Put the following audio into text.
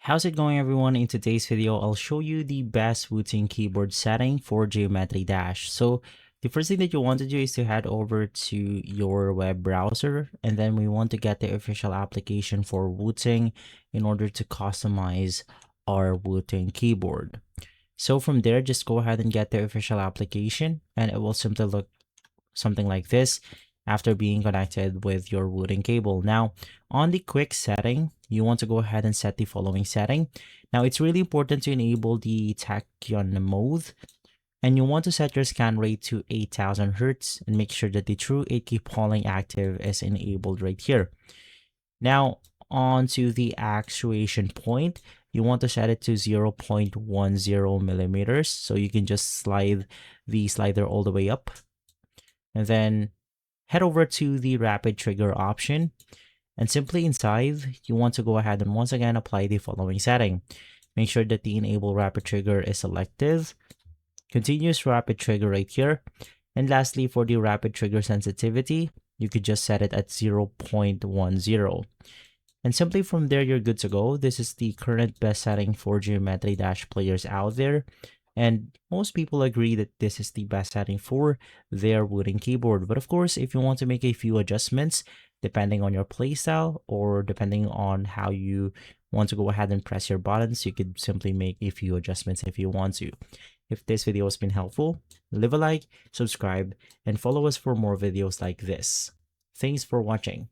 How's it going, everyone? In today's video, I'll show you the best Wooting keyboard setting for Geometry Dash. So the first thing that you want to do is to head over to your web browser, and then we want to get the official application for Wooting in order to customize our Wooting keyboard. So from there, just go ahead and get the official application, and it will simply look something like this after being connected with your Wooting cable. Now, on the quick setting, you want to go ahead and set the following setting. Now, it's really important to enable the Tacon mode, and you want to set your scan rate to 8000 Hertz and make sure that the true 8K polling active is enabled right here. Now, on to the actuation point, you want to set it to 0.10 millimeters. So you can just slide the slider all the way up, and then head over to the rapid trigger option, and simply inside, you want to go ahead and once again apply the following setting. Make sure that the enable rapid trigger is selected, continuous rapid trigger right here, and lastly, for the rapid trigger sensitivity, you could just set it at 0.10. And simply from there, you're good to go. This is the current best setting for Geometry Dash players out there. And most people agree that this is the best setting for their Wooting keyboard. But of course, if you want to make a few adjustments, depending on your playstyle or depending on how you want to go ahead and press your buttons, you could simply make a few adjustments if you want to. If this video has been helpful, leave a like, subscribe, and follow us for more videos like this. Thanks for watching.